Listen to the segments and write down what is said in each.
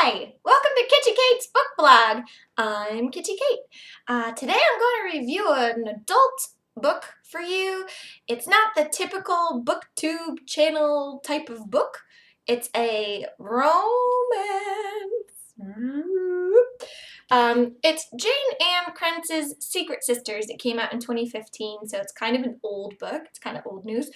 Hi, welcome to Kitty Kate's book blog. I'm Kitty Kate. Today I'm going to review an adult book for you. It's not the typical booktube channel type of book. It's a romance. It's Jane Ann Krentz's Secret Sisters. It came out in 2015, so it's kind of an old book. It's kind of old news.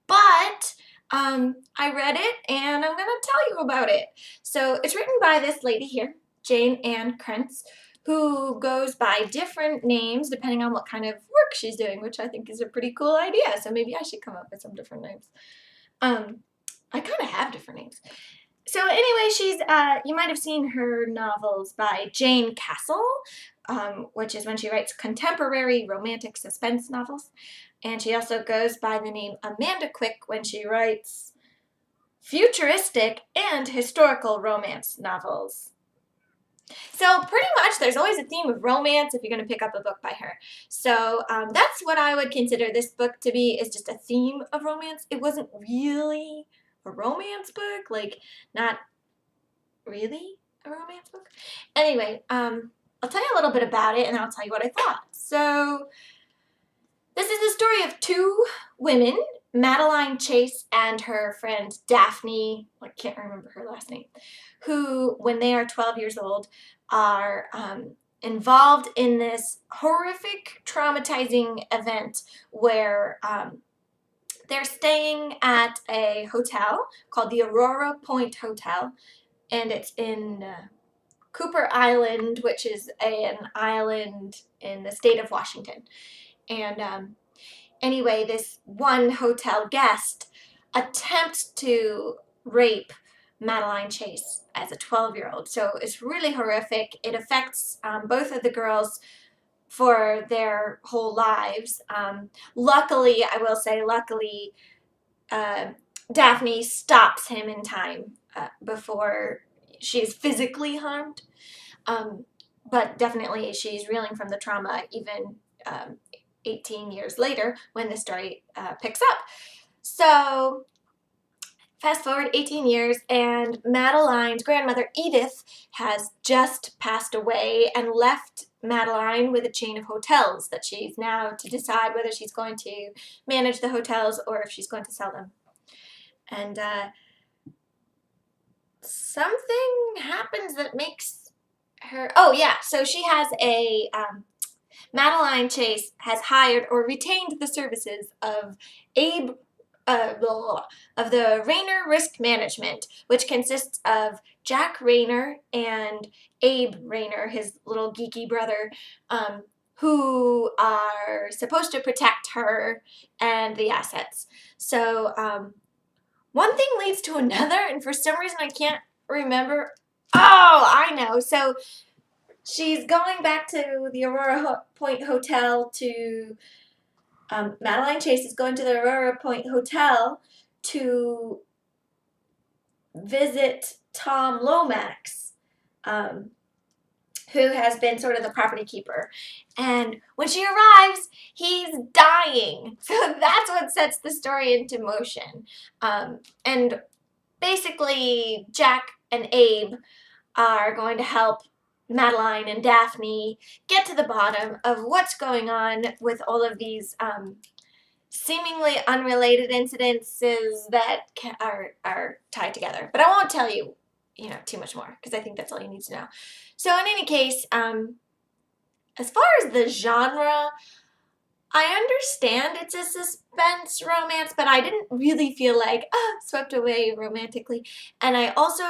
But I read it and I'm going to tell you about it. So it's written by this lady here, Jane Ann Krentz, who goes by different names depending on what kind of work she's doing, which I think is a pretty cool idea. So maybe I should come up with some different names. I kind of have different names. So anyway, she's, you might have seen her novels by Jane Castle, which is when she writes contemporary romantic suspense novels. And she also goes by the name Amanda Quick when she writes futuristic and historical romance novels. So pretty much there's always a theme of romance if you're going to pick up a book by her. So that's what I would consider this book to be, is just a theme of romance. It wasn't really a romance book, like not really a romance book. Anyway, I'll tell you a little bit about it and I'll tell you what I thought. So this is the story of two women, Madeline Chase and her friend Daphne, I can't remember her last name, who, when they are 12 years old, are involved in this horrific, traumatizing event where they're staying at a hotel called the Aurora Point Hotel, and it's in Cooper Island, which is an island in the state of Washington. And anyway, this one hotel guest attempts to rape Madeline Chase as a 12-year-old. So it's really horrific. It affects both of the girls for their whole lives. Luckily, I will say, Daphne stops him in time before she's physically harmed. But definitely she's reeling from the trauma even 18 years later when the story picks up. So fast forward 18 years and Madeline's grandmother Edith has just passed away and left Madeline with a chain of hotels that she's now to decide whether she's going to manage the hotels or if she's going to sell them. And something happens that makes her, oh yeah, so she has a Madeline Chase has hired or retained the services of of the Rayner Risk Management, which consists of Jack Rayner and Abe Rayner, his little geeky brother, who are supposed to protect her and the assets. So one thing leads to another, and for some reason I can't remember. Oh, I know. So she's going back to the Aurora Point Hotel to, Madeline Chase is going to the Aurora Point Hotel to visit Tom Lomax, who has been sort of the property keeper. And when she arrives, he's dying. So that's what sets the story into motion. And basically, Jack and Abe are going to help Madeline and Daphne get to the bottom of what's going on with all of these seemingly unrelated incidences that are tied together. But I won't tell you, too much more because I think that's all you need to know. So in any case, as far as the genre, I understand it's a suspense romance, but I didn't really feel like swept away romantically. And I also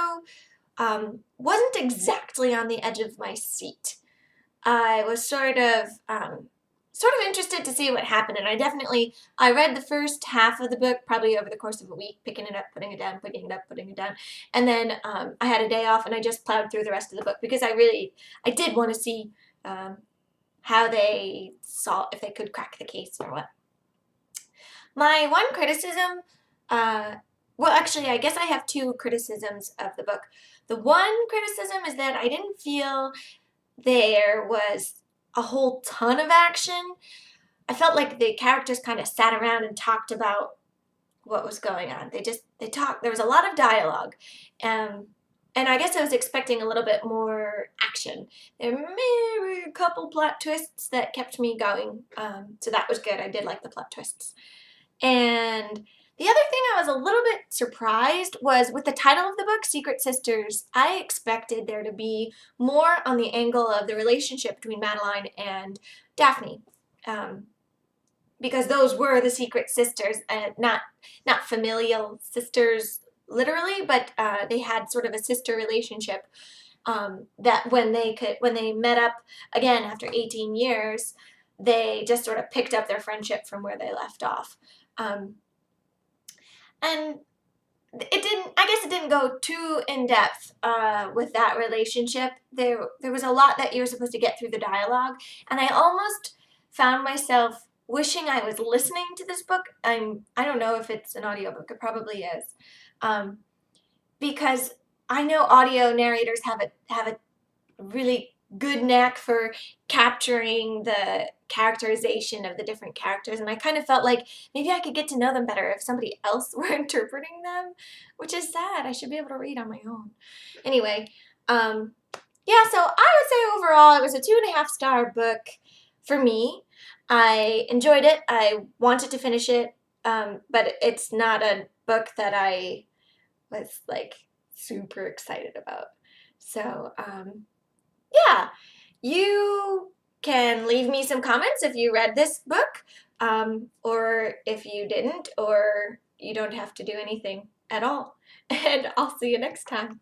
wasn't exactly on the edge of my seat. I was sort of interested to see what happened, and I read the first half of the book probably over the course of a week, picking it up, putting it down, picking it up, putting it down, and then I had a day off and I just plowed through the rest of the book because I did want to see how they saw, if they could crack the case or what. My one criticism, well, actually, I guess I have two criticisms of the book. The one criticism is that I didn't feel there was a whole ton of action. I felt like the characters kind of sat around and talked about what was going on. They talked. There was a lot of dialogue, and I guess I was expecting a little bit more action. There were a couple plot twists that kept me going, so that was good. I did like the plot twists. And the other thing I was a little bit surprised was with the title of the book, Secret Sisters, I expected there to be more on the angle of the relationship between Madeline and Daphne. Because those were the secret sisters, and not familial sisters literally, but they had sort of a sister relationship, that when they met up again after 18 years, they just sort of picked up their friendship from where they left off. And I guess it didn't go too in depth with that relationship. There was a lot that you were supposed to get through the dialogue, and I almost found myself wishing I was listening to this book. I don't know if it's an audiobook. It probably is. Because I know audio narrators have a really good knack for capturing the characterization of the different characters, and I kind of felt like maybe I could get to know them better if somebody else were interpreting them, which is sad. I should be able to read on my own. Anyway, yeah, so I would say overall it was a 2.5-star book for me. I enjoyed it. I wanted to finish it, but it's not a book that I was like super excited about. So, yeah, you can leave me some comments if you read this book, or if you didn't, or you don't have to do anything at all. And I'll see you next time.